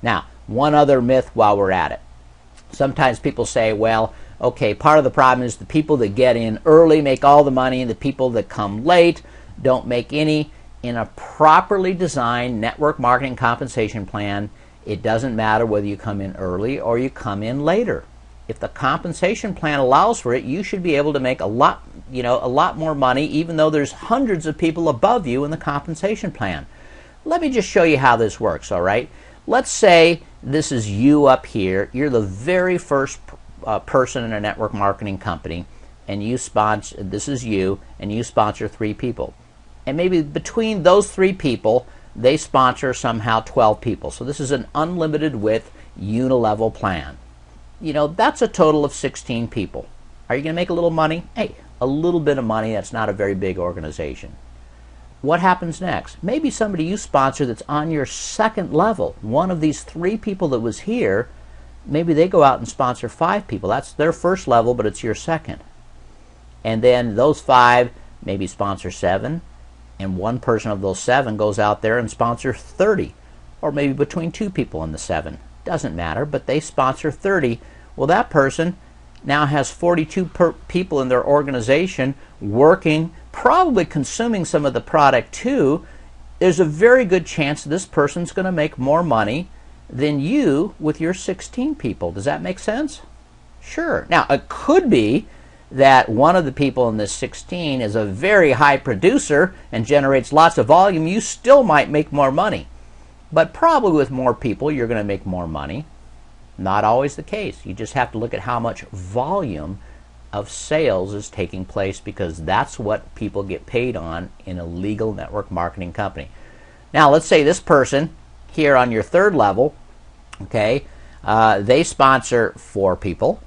Now, one other myth while we're at it. Sometimes people say, well, okay, part of the problem is the people that get in early make all the money and the people that come late don't make any. In a properly designed network marketing compensation plan, it doesn't matter whether you come in early or you come in later. If the compensation plan allows for it, you should be able to make a lot more money, even though there's hundreds of people above you in the compensation plan. Let me just show you how this works, all right? Let's say this is you up here. You're the very first person in a network marketing company, and you sponsor, this is you, and you sponsor 3 people. And maybe between those 3 people, they sponsor somehow 12 people. So this is an unlimited width unilevel plan. That's a total of 16 people. Are you going to make a little money? Hey, a little bit of money. That's not a very big organization. What happens next? Maybe somebody you sponsor that's on your second level, one of these 3 people that was here, maybe they go out and sponsor 5 people. That's their first level, but it's your second. And then those 5 maybe sponsor 7, and one person of those 7 goes out there and sponsors 30, or maybe between 2 people in the 7. Doesn't matter, but they sponsor 30. Well, that person now has 42 people in their organization working, probably consuming some of the product too. There's a very good chance this person's going to make more money than you with your 16 people. Does that make sense? Sure. Now, it could be that one of the people in this 16 is a very high producer and generates lots of volume. You still might make more money. But probably with more people, you're going to make more money. Not always the case. You just have to look at how much volume of sales is taking place, because that's what people get paid on in a legal network marketing company. Now, let's say this person here on your third level, okay, they sponsor 4 people,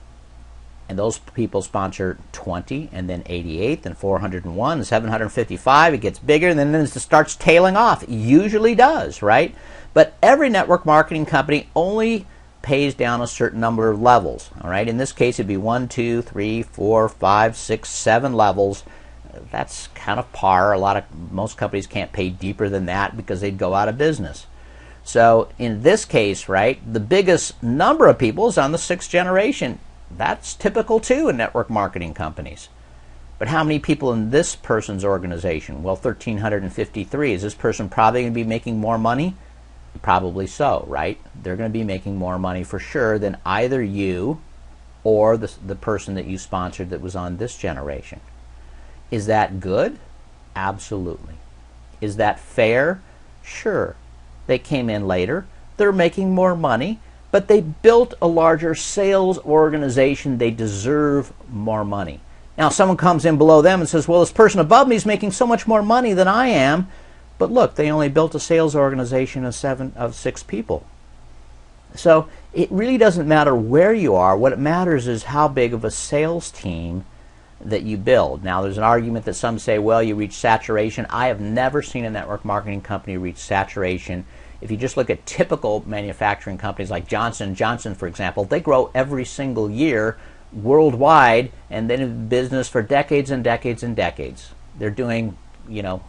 and those people sponsor 20, and then 88, and 401, and 755. It gets bigger, and then it starts tailing off. It usually does, right? But every network marketing company only pays down a certain number of levels, all right? In this case, it'd be 1, 2, 3, 4, 5, 6, 7 levels. That's kind of par. Most companies can't pay deeper than that because they'd go out of business. So in this case, right, the biggest number of people is on the 6th generation. That's typical too in network marketing companies. But how many people in this person's organization? Well, 1,353. Is this person probably going to be making more money? Probably so, right? They're going to be making more money for sure than either you or the person that you sponsored that was on this generation. Is that good? Absolutely. Is that fair? Sure. They came in later. They're making more money, but they built a larger sales organization. They deserve more money. Now, someone comes in below them and says, well, this person above me is making so much more money than I am. But look, they only built a sales organization of 6 people. So it really doesn't matter where you are. What it matters is how big of a sales team that you build. Now, there's an argument that some say, well, you reach saturation. I have never seen a network marketing company reach saturation. If you just look at typical manufacturing companies like Johnson & Johnson, for example, they grow every single year worldwide, and they've been in business for decades and decades and decades. They're doing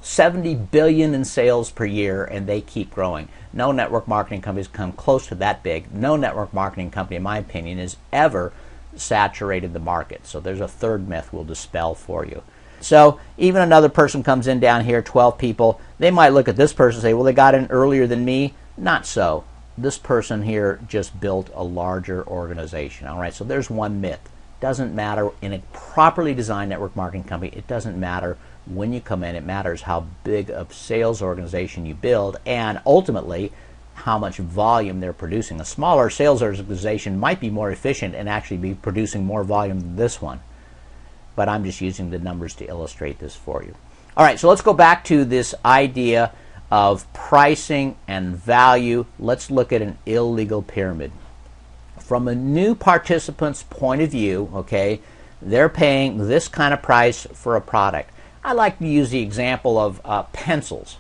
70 billion in sales per year, and they keep growing. No network marketing companies come close to that big. No network marketing company, in my opinion, has ever saturated the market. So there's a third myth we'll dispel for you. So even another person comes in down here, 12 people, they might look at this person and say, well, they got in earlier than me. Not so. This person here just built a larger organization. All right, so there's one myth. Doesn't matter in a properly designed network marketing company. It doesn't matter when you come in. It matters how big a sales organization you build, and ultimately how much volume they're producing. A smaller sales organization might be more efficient and actually be producing more volume than this one. But I'm just using the numbers to illustrate this for you. All right, so let's go back to this idea of pricing and value. Let's look at an illegal pyramid. From a new participant's point of view, okay, they're paying this kind of price for a product. I like to use the example of pencils.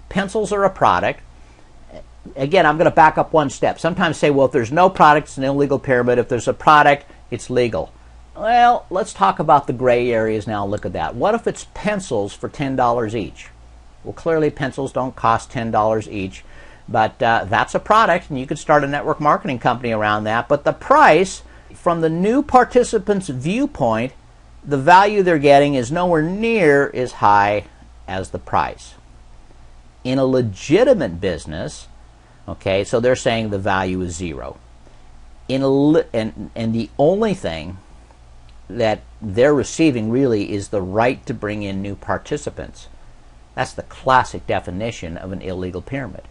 Pencils are a product. Again, I'm going to back up one step. Sometimes say, well, if there's no product, it's an illegal pyramid. If there's a product, it's legal. Well, let's talk about the gray areas now. Look at that. What if it's pencils for $10 each? Well, clearly pencils don't cost $10 each. But that's a product, and you could start a network marketing company around that. But the price, from the new participant's viewpoint, the value they're getting is nowhere near as high as the price. In a legitimate business, okay, so they're saying the value is zero. And the only thing that they're receiving really is the right to bring in new participants. That's the classic definition of an illegal pyramid.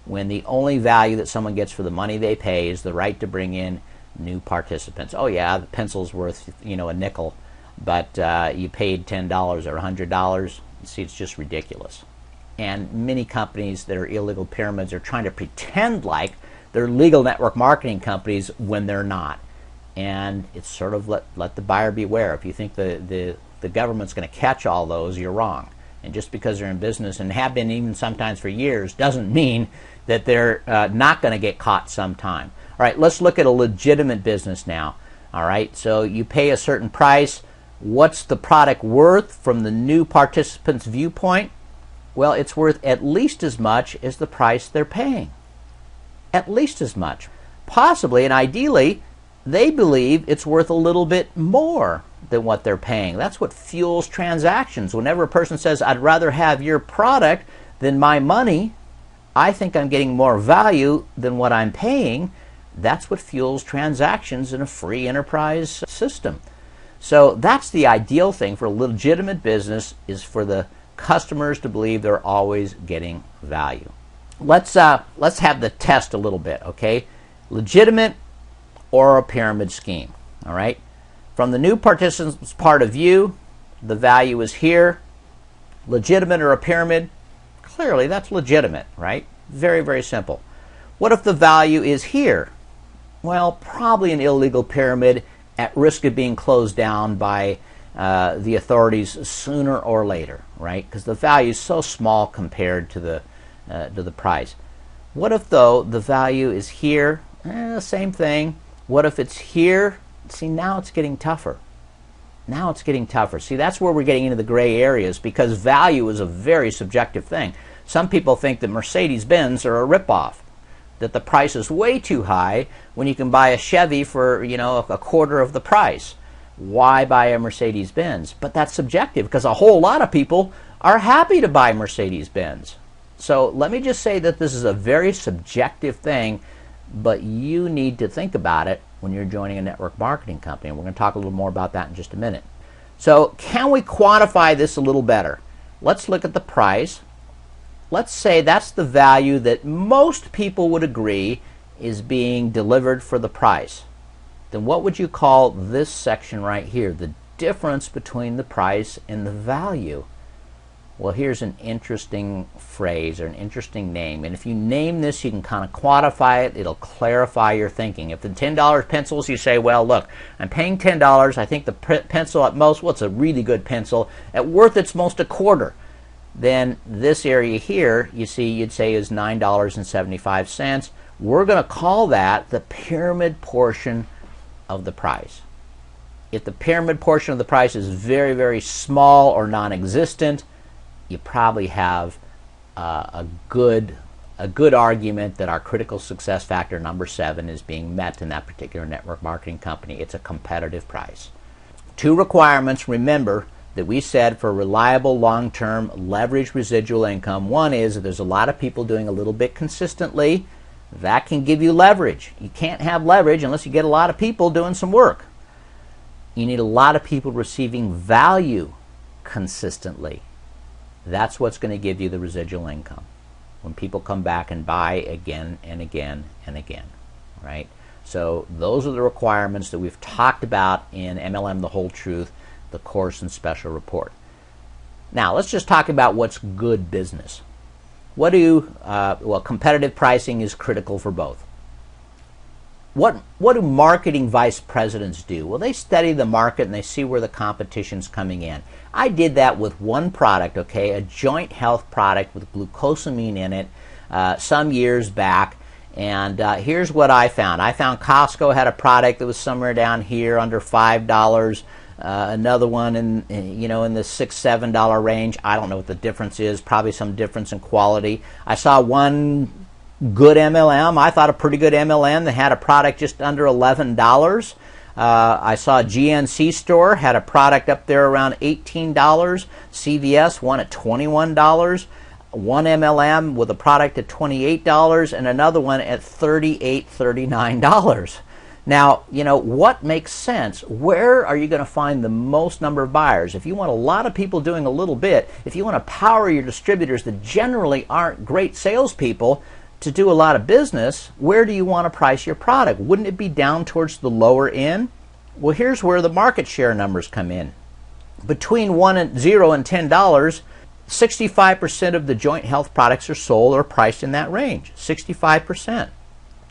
When the only value that someone gets for the money they pay is the right to bring in new participants. Oh yeah, the pencil's worth, a nickel, but you paid $10 or $100. See, it's just ridiculous. And many companies that are illegal pyramids are trying to pretend like they're legal network marketing companies when they're not. And it's sort of let the buyer beware. If you think the government's going to catch all those, you're wrong. And just because they're in business and have been even sometimes for years doesn't mean that they're not going to get caught sometime. All right, let's look at a legitimate business now. All right, so you pay a certain price. What's the product worth from the new participant's viewpoint? Well, it's worth at least as much as the price they're paying. At least as much. Possibly and ideally, they believe it's worth a little bit more than what they're paying. That's what fuels transactions. Whenever a person says, I'd rather have your product than my money, I think I'm getting more value than what I'm paying, that's what fuels transactions in a free enterprise system. So that's the ideal thing for a legitimate business, is for the customers to believe they're always getting value. Let's have the test a little bit, okay? Legitimate or a pyramid scheme, all right? From the new participant's part of view, the value is here. Legitimate or a pyramid? Clearly, that's legitimate, right? Very, very simple. What if the value is here? Well, probably an illegal pyramid at risk of being closed down by the authorities sooner or later, right? Because the value is so small compared to the price. What if, though, the value is here? Same thing. What if it's here? See, now it's getting tougher. Now it's getting tougher. See, that's where we're getting into the gray areas, because value is a very subjective thing. Some people think that Mercedes-Benz are a ripoff, that the price is way too high when you can buy a Chevy for, a quarter of the price. Why buy a Mercedes-Benz? But that's subjective, because a whole lot of people are happy to buy Mercedes-Benz. So let me just say that this is a very subjective thing, but you need to think about it when you're joining a network marketing company. And we're going to talk a little more about that in just a minute. So can we quantify this a little better? Let's look at the price. Let's say that's the value that most people would agree is being delivered for the price. Then what would you call this section right here, the difference between the price and the value? Well, here's an interesting phrase or an interesting name. And if you name this, you can kind of quantify it. It'll clarify your thinking. If the $10 pencils, you say, well, look, I'm paying $10. I think the pencil at most, what's a really good pencil, at worth its most a quarter. Then this area here, you see, you'd say is $9.75. We're going to call that the pyramid portion of the price. If the pyramid portion of the price is very, very small or non-existent, you probably have a good argument that our critical success factor number 7 is being met in that particular network marketing company. It's a competitive price. 2 requirements, remember, that we said for reliable long-term leveraged residual income. One is that there's a lot of people doing a little bit consistently. That can give you leverage. You can't have leverage unless you get a lot of people doing some work. You need a lot of people receiving value consistently. That's what's going to give you the residual income, when people come back and buy again and again and again, right? So those are the requirements that we've talked about in MLM The Whole Truth, the course and special report. Now let's just talk about what's good business. Competitive pricing is critical for both. What do marketing vice presidents do? Well, they study the market and they see where the competition's coming in. I did that with one product, okay, a joint health product with glucosamine in it some years back. And here's what I found. I found Costco had a product that was somewhere down here under $5. Another one in the $6-7 range. I don't know what the difference is. Probably some difference in quality. I saw one good MLM. I thought a pretty good MLM that had a product just under $11. I saw a GNC store had a product up there around $18. CVS one at $21. One MLM with a product at $28 and another one at $38, $39. Now, you know, what makes sense? Where are you going to find the most number of buyers? If you want a lot of people doing a little bit, if you want to power your distributors that generally aren't great salespeople to do a lot of business, where do you want to price your product? Wouldn't it be down towards the lower end? Well, here's where the market share numbers come in. Between $0 and $10, 65% of the joint health products are sold or priced in that range. 65%.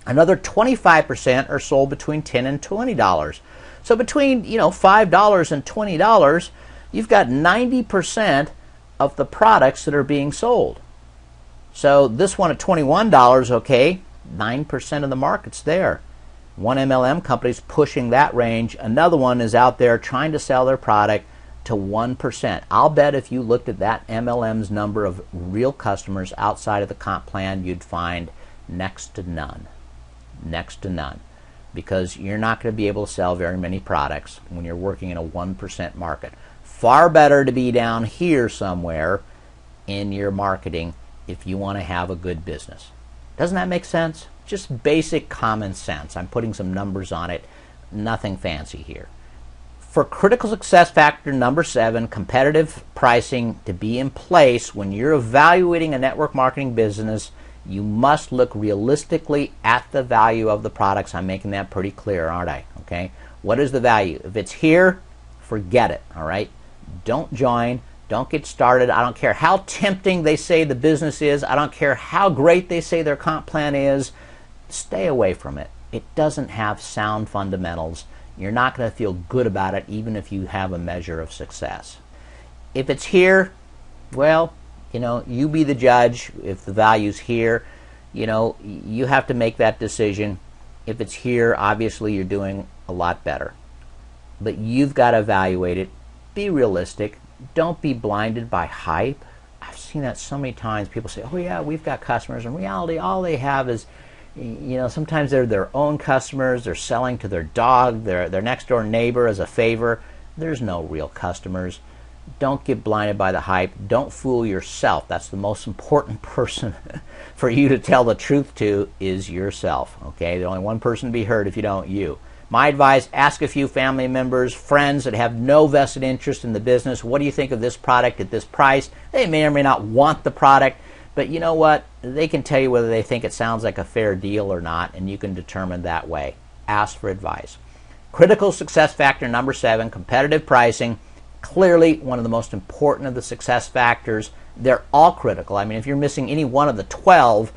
Another 25% are sold between $10 and $20. So between, you know, $5 and $20, you've got 90% of the products that are being sold. So this one at $21, okay, 9% of the market's there. One MLM company's pushing that range. Another one is out there trying to sell their product to 1%. I'll bet if you looked at that MLM's number of real customers outside of the comp plan, you'd find next to none. Next to none. Because you're not going to be able to sell very many products when you're working in a 1% market. Far better to be down here somewhere in your marketing if you want to have a good business. Doesn't that make sense? Just basic common sense. I'm putting some numbers on it. Nothing fancy here. For critical success factor number 7, competitive pricing to be in place when you're evaluating a network marketing business, you must look realistically at the value of the products. I'm making that pretty clear, aren't I? Okay. What is the value? If it's here, forget it. All right. Don't join. Don't get started. I don't care how tempting they say the business is. I don't care how great they say their comp plan is. Stay away from it. It doesn't have sound fundamentals. You're not going to feel good about it even if you have a measure of success. If it's here, well, you know, you be the judge. If the value's here, you know, you have to make that decision. If it's here, obviously you're doing a lot better. But you've got to evaluate it. Be realistic. Don't be blinded by hype. I've seen that so many times. People say, oh yeah, we've got customers. In reality, all they have is, you know, sometimes they're their own customers. They're selling to their dog, their next door neighbor as a favor. There's no real customers. Don't get blinded by the hype. Don't fool yourself. That's the most important person for you to tell the truth to is yourself. Okay, there's only one person to be heard if you don't, you. My advice, ask a few family members, friends that have no vested interest in the business. What do you think of this product at this price? They may or may not want the product, but you know what? They can tell you whether they think it sounds like a fair deal or not, and you can determine that way. Ask for advice. Critical success factor number 7, competitive pricing. Clearly one of the most important of the success factors. They're all critical. I mean, if you're missing any one of the 12,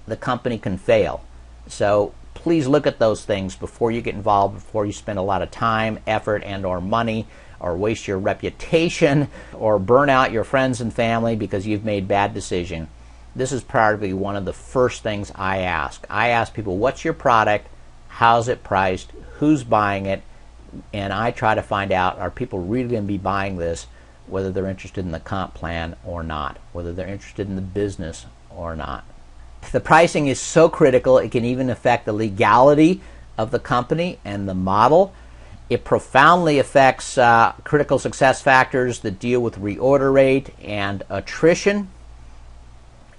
the company can fail. So please look at those things before you get involved, before you spend a lot of time, effort, and or money, or waste your reputation, or burn out your friends and family because you've made bad decisions. This is probably one of the first things I ask. I ask people, what's your product? How's it priced? Who's buying it? And I try to find out, are people really going to be buying this, whether they're interested in the comp plan or not, whether they're interested in the business or not. The pricing is so critical, it can even affect the legality of the company and the model. It profoundly affects critical success factors that deal with reorder rate and attrition.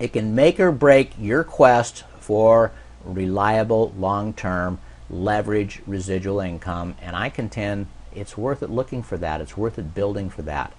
It can make or break your quest for reliable, long-term leverage residual income, and I contend it's worth it looking for that. It's worth it building for that.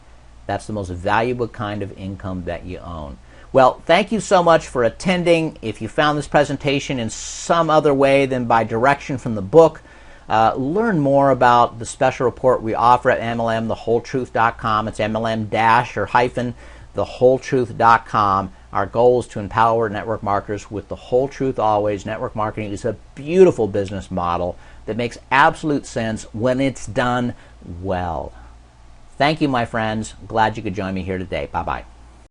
That's the most valuable kind of income that you own. Well, thank you so much for attending. If you found this presentation in some other way than by direction from the book, learn more about the special report we offer at MLMthewholetruth.com. It's MLM- or hyphen thewholetruth.com. Our goal is to empower network marketers with the whole truth always. Network marketing is a beautiful business model that makes absolute sense when it's done well. Thank you, my friends. Glad you could join me here today. Bye-bye.